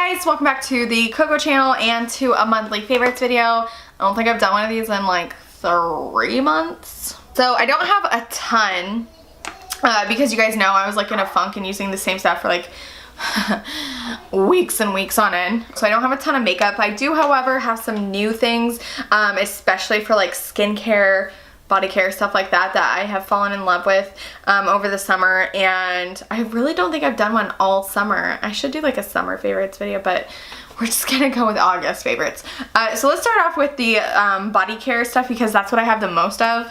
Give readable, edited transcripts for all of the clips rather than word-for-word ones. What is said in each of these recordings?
guys, welcome back to the Cocco channel and to a monthly favorites video. I don't think I've done one of these in like 3 months. So I don't have a ton because you guys know I was like in a funk and using the same stuff for like weeks and weeks on end. So I don't have a ton of makeup. I do, however, have some new things, especially for like skincare, body care, stuff like that I have fallen in love with over the summer, and I really don't think I've done one all summer. I should do like a summer favorites video, but we're just gonna go with August favorites. So let's start off with the body care stuff because that's what I have the most of.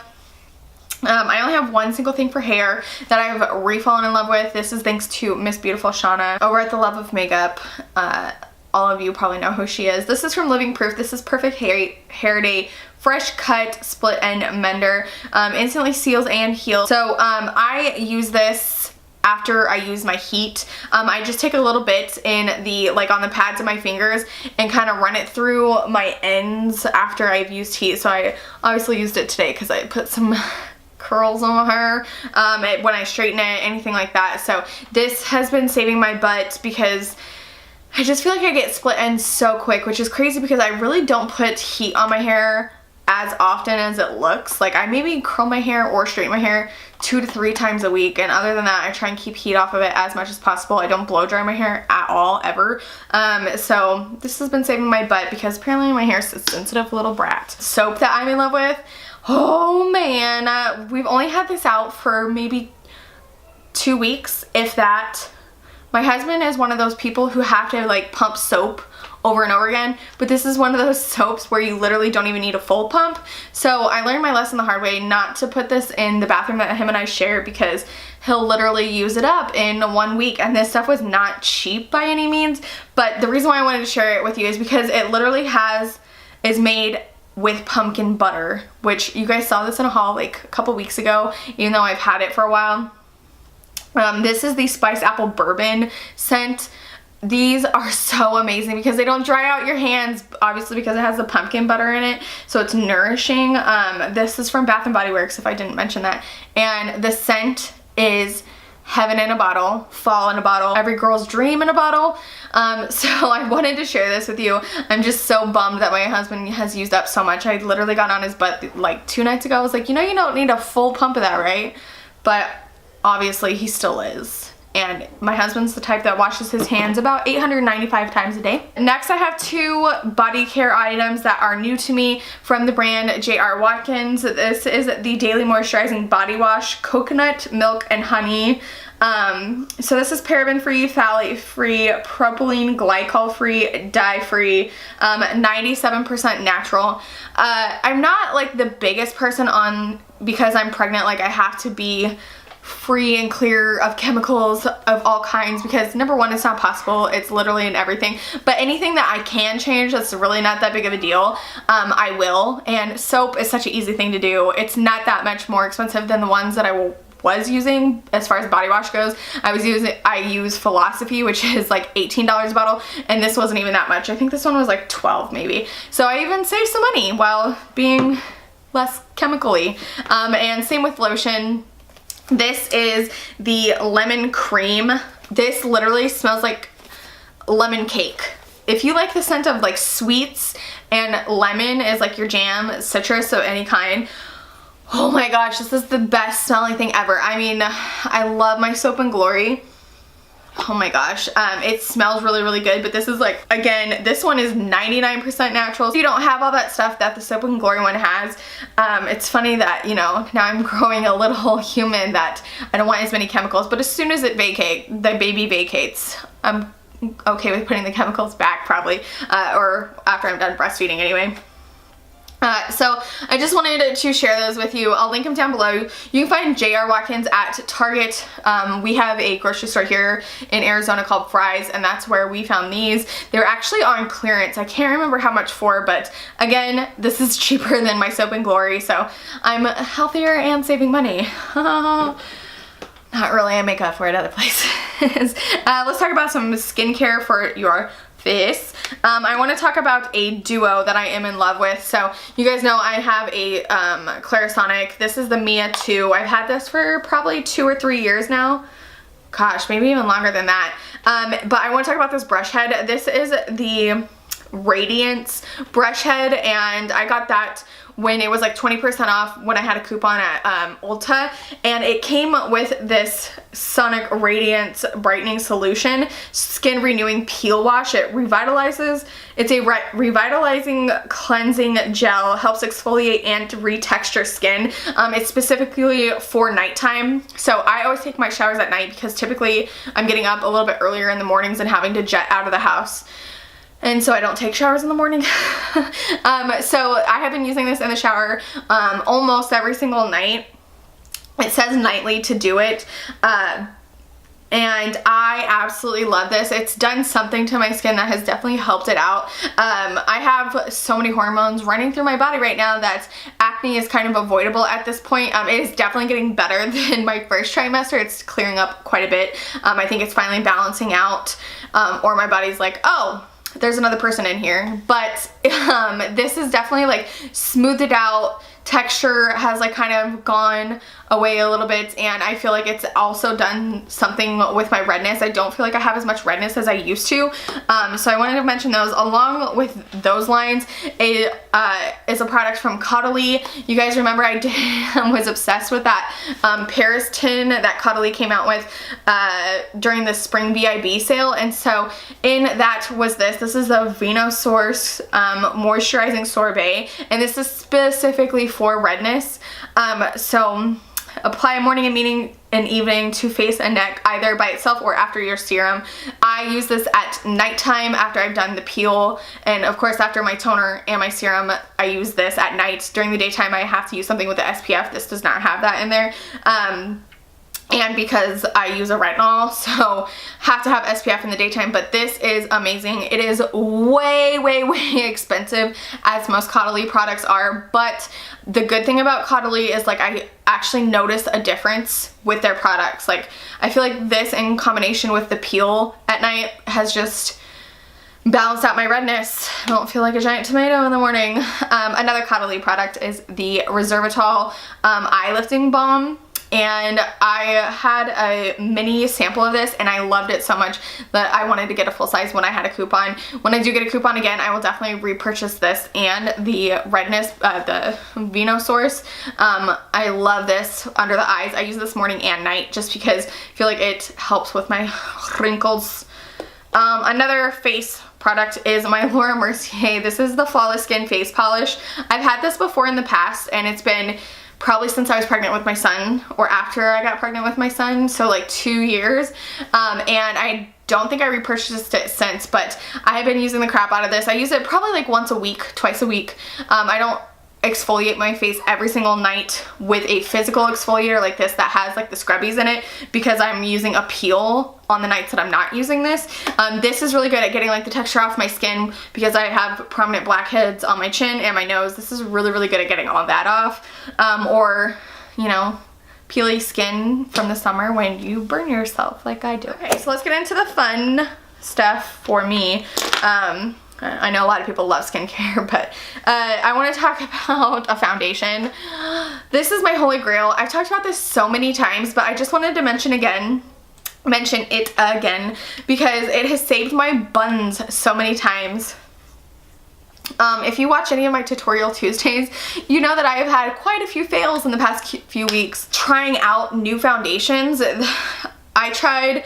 I only have one single thing for hair that I've re-fallen in love with. This is thanks to Miss Beautiful Shauna over at The Love of Makeup. All of you probably know who she is. This is from Living Proof. This is Perfect Hair Day Fresh Cut Split End Mender. Instantly seals and heals. So I use this after I use my heat. I just take a little bit in the, like on the pads of my fingers and kind of run it through my ends after I've used heat. So I obviously used it today because I put some curls on my hair when I straighten it, anything like that. So this has been saving my butt because I just feel like I get split ends so quick, which is crazy because I really don't put heat on my hair as often as it looks. Like I maybe curl my hair or straighten my hair 2 to 3 times a week, and other than that I try and keep heat off of it as much as possible. I don't blow dry my hair at all, ever. So this has been saving my butt because apparently my hair is a sensitive little brat. Soap that I'm in love with, oh man, we've only had this out for maybe 2 weeks, if that. My husband is one of those people who have to like pump soap over and over again, but this is one of those soaps where you literally don't even need a full pump. So I learned my lesson the hard way not to put this in the bathroom that him and I share because he'll literally use it up in 1 week, and this stuff was not cheap by any means. But the reason why I wanted to share it with you is because it literally is made with pumpkin butter, which you guys saw this in a haul like a couple weeks ago, even though I've had it for a while. This is the Spice Apple Bourbon scent. These are so amazing because they don't dry out your hands, obviously because it has the pumpkin butter in it, so it's nourishing. This is from Bath & Body Works, if I didn't mention that, and the scent is heaven in a bottle, fall in a bottle, every girl's dream in a bottle. So I wanted to share this with you. I'm just so bummed that my husband has used up so much. I literally got on his butt like 2 nights ago. I was like, you know, you don't need a full pump of that, right? But obviously he still is. And my husband's the type that washes his hands about 895 times a day. Next, I have 2 body care items that are new to me from the brand J.R. Watkins. This is the Daily Moisturizing Body Wash, Coconut, Milk, and Honey. So this is paraben-free, phthalate-free, propylene glycol-free, dye-free, 97% natural. I'm not like the biggest person on, because I'm pregnant, like I have to be free and clear of chemicals of all kinds, because number one, it's not possible. It's literally in everything. But anything that I can change that's really not that big of a deal, I will. And soap is such an easy thing to do. It's not that much more expensive than the ones that I was using as far as body wash goes. I use Philosophy, which is like $18 a bottle, and this wasn't even that much. I think this one was like 12 maybe. So I even saved some money while being less chemically. And same with lotion. This is the lemon cream. This literally smells like lemon cake. If you like the scent of like sweets and lemon is like your jam, citrus of any kind, oh my gosh, this is the best smelling thing ever. I mean, I love my Soap and Glory. Oh my gosh, it smells really, really good, but this is like, again, this one is 99% natural. So you don't have all that stuff that the Soap and Glory one has. It's funny that, you know, now I'm growing a little human that I don't want as many chemicals, but as soon as the baby vacates, I'm okay with putting the chemicals back probably, or after I'm done breastfeeding anyway. So I just wanted to share those with you. I'll link them down below. You can find J.R. Watkins at Target. We have a grocery store here in Arizona called Fry's, and that's where we found these. They're actually on clearance. I can't remember how much for, but again, this is cheaper than my Soap and Glory, so I'm healthier and saving money. Not really, I make up for it other places. Let's talk about some skincare for your face. I want to talk about a duo that I am in love with. So you guys know I have a Clarisonic. This is the Mia 2. I've had this for probably 2 or 3 years now. Gosh, maybe even longer than that. But I want to talk about this brush head. This is the Radiance brush head, and I got that when it was like 20% off when I had a coupon at Ulta, and it came with this Sonic Radiance Brightening Solution Skin Renewing Peel Wash. It revitalizes. It's a revitalizing cleansing gel, helps exfoliate and retexture skin. It's specifically for nighttime, so I always take my showers at night because typically I'm getting up a little bit earlier in the mornings and having to jet out of the house. And so I don't take showers in the morning. So I have been using this in the shower almost every single night. It says nightly to do it. And I absolutely love this. It's done something to my skin that has definitely helped it out. I have so many hormones running through my body right now that acne is kind of avoidable at this point. It is definitely getting better than my first trimester. It's clearing up quite a bit. I think it's finally balancing out, or my body's like, oh, there's another person in here. But this is definitely like smoothed it out. Texture has like kind of gone away a little bit, and I feel like it's also done something with my redness. I don't feel like I have as much redness as I used to, so I wanted to mention those. Along with those lines is a product from Caudalie. You guys remember I was obsessed with that Paris tin that Caudalie came out with during the spring BIB sale, and so in that was this is the Vinosorce Moisturizing Sorbet, and this is specifically for redness. So apply morning and evening to face and neck, either by itself or after your serum. I use this at nighttime after I've done the peel, and of course after my toner and my serum I use this at night. During the daytime I have to use something with the SPF. This does not have that in there. And because I use a retinol, so have to have SPF in the daytime, but this is amazing. It is way, way, way expensive, as most Caudalie products are, but the good thing about Caudalie is like I actually notice a difference with their products. Like I feel like this in combination with the peel at night has just balanced out my redness. I don't feel like a giant tomato in the morning. Another Caudalie product is the Reservatol eye lifting balm. And I had a mini sample of this and I loved it so much that I wanted to get a full size when I had a coupon. When I do get a coupon again, I will definitely repurchase this and the redness, the Vinosorce. I love this under the eyes. I use this morning and night just because I feel like it helps with my wrinkles. Another face product is my Mercier. This is the Flawless Skin Face Polish. I've had this before in the past, and it's been probably since I was pregnant with my son, or after I got pregnant with my son, so like 2 years. And I don't think I repurchased it since, but I have been using the crap out of this. I use it probably like once a week, twice a week. I don't exfoliate my face every single night with a physical exfoliator like this that has like the scrubbies in it, because I'm using a peel on the nights that I'm not using this. This is really good at getting like the texture off my skin because I have prominent blackheads on my chin and my nose. This is really, really good at getting all of that off. Or, you know, peely skin from the summer when you burn yourself like I do. Okay, so let's get into the fun stuff for me. I know a lot of people love skincare, but I want to talk about a foundation. This is my holy grail. I've talked about this so many times, but I just wanted to mention it again because it has saved my buns so many times. If you watch any of my tutorial Tuesdays, you know that I have had quite a few fails in the past few weeks trying out new foundations. I tried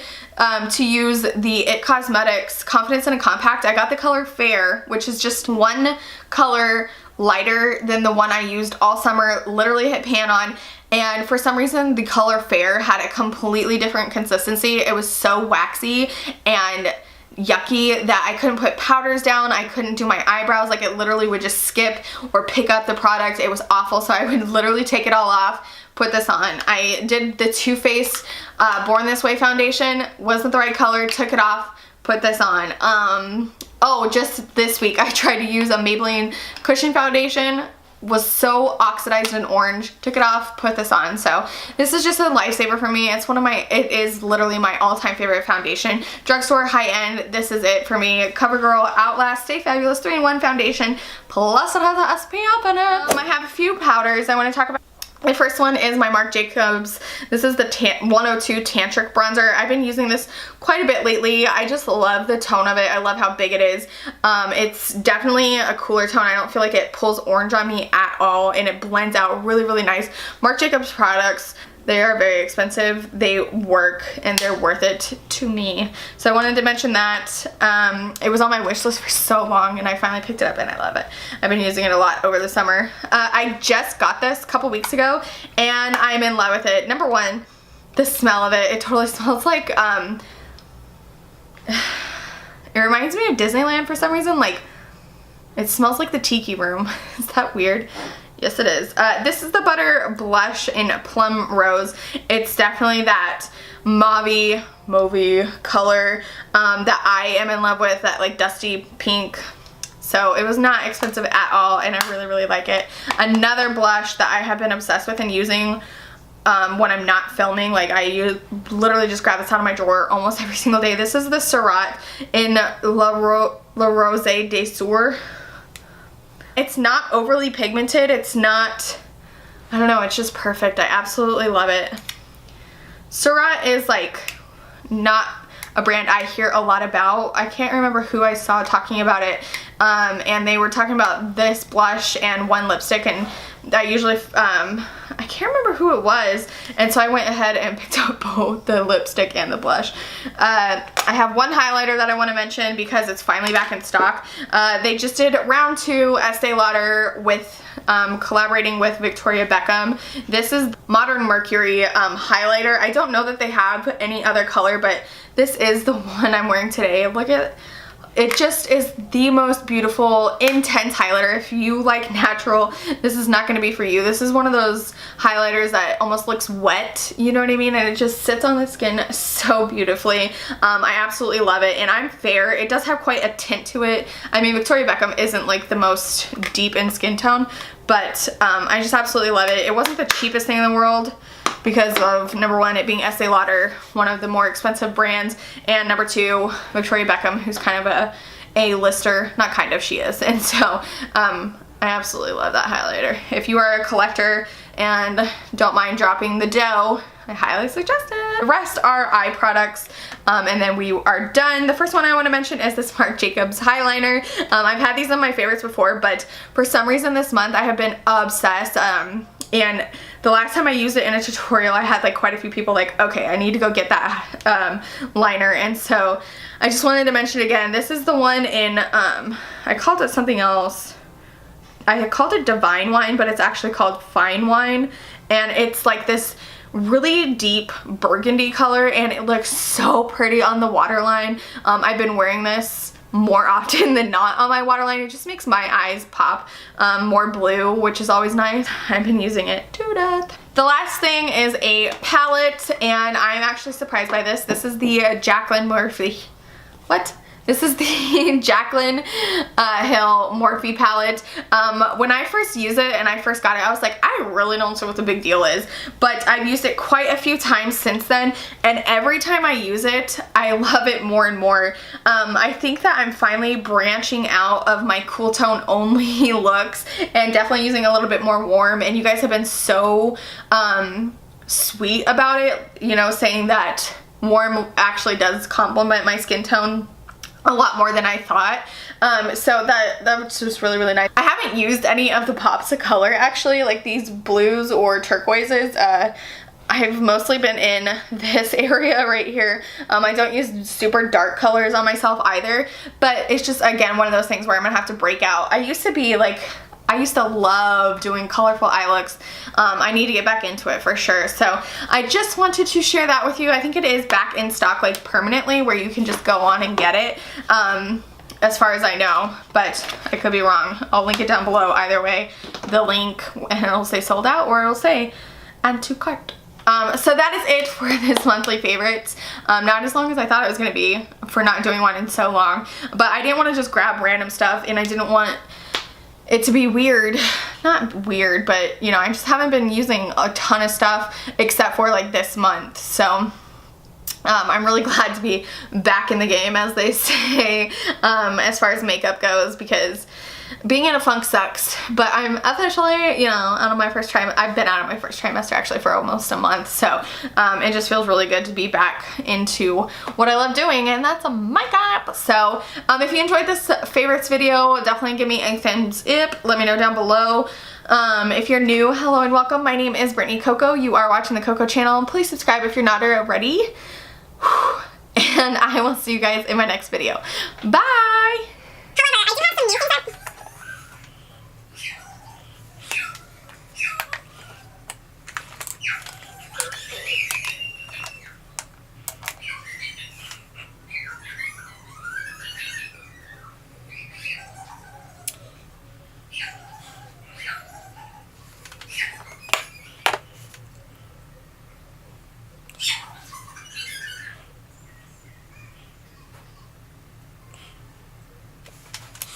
to use the IT Cosmetics Confidence in a Compact. I got the color Fair, which is just one color lighter than the one I used all summer, literally hit pan on, and for some reason the color Fair had a completely different consistency. It was so waxy and yucky that I couldn't put powders down, I couldn't do my eyebrows, like it literally would just skip or pick up the product. It was awful, so I would literally take it all off, put this on. I did the Too Faced Born This Way foundation, wasn't the right color, took it off, put this on. Oh, just this week I tried to use a Maybelline Cushion foundation, was so oxidized and orange, took it off, put this on. So this is just a lifesaver for me. It's it is literally my all-time favorite foundation. Drugstore, high-end, this is it for me. CoverGirl Outlast Stay Fabulous 3-in-1 foundation, plus it has a SPF in it. I have a few powders I want to talk about. My first one is my Marc Jacobs. This is the 102 Tantric bronzer. I've been using this quite a bit lately. I just love the tone of it. I love how big it is. It's definitely a cooler tone. I don't feel like it pulls orange on me at all, and it blends out really, really nice. Marc Jacobs products, they are very expensive. They work and they're worth it to me. So I wanted to mention that. It was on my wish list for so long and I finally picked it up and I love it. I've been using it a lot over the summer. I just got this a couple weeks ago and I'm in love with it. Number one, the smell of it. It totally smells like, it reminds me of Disneyland for some reason. Like, it smells like the Tiki Room. Is that weird? Yes, it is. This is the Butter Blush in Plum Rose. It's definitely that mauve color that I am in love with, that like dusty pink. So it was not expensive at all and I really, really like it. Another blush that I have been obsessed with and using when I'm not filming, like I literally just grab this out of my drawer almost every single day. This is the Surratt in La Rose des Sours. It's not overly pigmented. It's not, I don't know, it's just perfect. I absolutely love it. Surratt is like not a brand I hear a lot about. I can't remember who I saw talking about it. And they were talking about this blush and one lipstick, and I usually, I can't remember who it was, and so I went ahead and picked up both the lipstick and the blush. I have one highlighter that I want to mention because it's finally back in stock. They just did round 2 Estee Lauder with collaborating with Victoria Beckham. This is Modern Mercury highlighter. I don't know that they have any other color, but this is the one I'm wearing today. Look at it, just is the most beautiful, intense highlighter. If you like natural, this is not going to be for you. This is one of those highlighters that almost looks wet, you know what I mean? And it just sits on the skin so beautifully. I absolutely love it, and I'm fair. It does have quite a tint to it. I mean, Victoria Beckham isn't like the most deep in skin tone, but I just absolutely love it. It wasn't the cheapest thing in the world, because of, number one, it being Estee Lauder, one of the more expensive brands, and number two, Victoria Beckham, who's kind of a A-lister. Not kind of, she is. And so I absolutely love that highlighter. If you are a collector and don't mind dropping the dough, I highly suggest it. The rest are eye products, and then we are done. The first one I want to mention is this Marc Jacobs Highliner. I've had these on my favorites before, but for some reason this month I have been obsessed. And the last time I used it in a tutorial, I had like quite a few people like, okay, I need to go get that liner. And so I just wanted to mention it again. This is the one in, I called it something else. I had called it Divine Wine, but it's actually called Fine Wine. And it's like this really deep burgundy color, and it looks so pretty on the waterline. I've been wearing this more often than not on my waterline. It just makes my eyes pop more blue, which is always nice. I've been using it to death. The last thing is a palette, and I'm actually surprised by this. This is the Jaclyn Morphe. What? This is the Jaclyn Hill Morphe palette. When I first used it and I first got it, I was like, I really don't know what the big deal is. But I've used it quite a few times since then, and every time I use it, I love it more and more. I think that I'm finally branching out of my cool tone only looks and definitely using a little bit more warm, and you guys have been so sweet about it, you know, saying that warm actually does complement my skin tone a lot more than I thought. So that was just really, really nice. I haven't used any of the pops of color actually, like these blues or turquoises. I've mostly been in this area right here. I don't use super dark colors on myself either, but it's just, again, one of those things where I'm gonna have to break out. I used to love doing colorful eye looks. I need to get back into it for sure. So I just wanted to share that with you. I think it is back in stock like permanently, where you can just go on and get it, as far as I know, but I could be wrong. I'll link it down below either way, the link, and it'll say sold out or it'll say add to cart. So that is it for this monthly favorites. Not as long as I thought it was going to be for not doing one in so long, but I didn't want to just grab random stuff, and I didn't want it to be weird. Not weird, but you know, I just haven't been using a ton of stuff except for like this month. So I'm really glad to be back in the game, as they say, as far as makeup goes, because being in a funk sucks, but I'm officially, you know, out of my first trimester. I've been out of my first trimester actually for almost a month, so it just feels really good to be back into what I love doing, and that's a makeup. So if you enjoyed this favorites video, definitely give me a thumbs up. Let me know down below. If you're new, hello and welcome. My name is Brittany Cocco. You are watching the Cocco channel. Please subscribe if you're not already. And I will see you guys in my next video. Bye!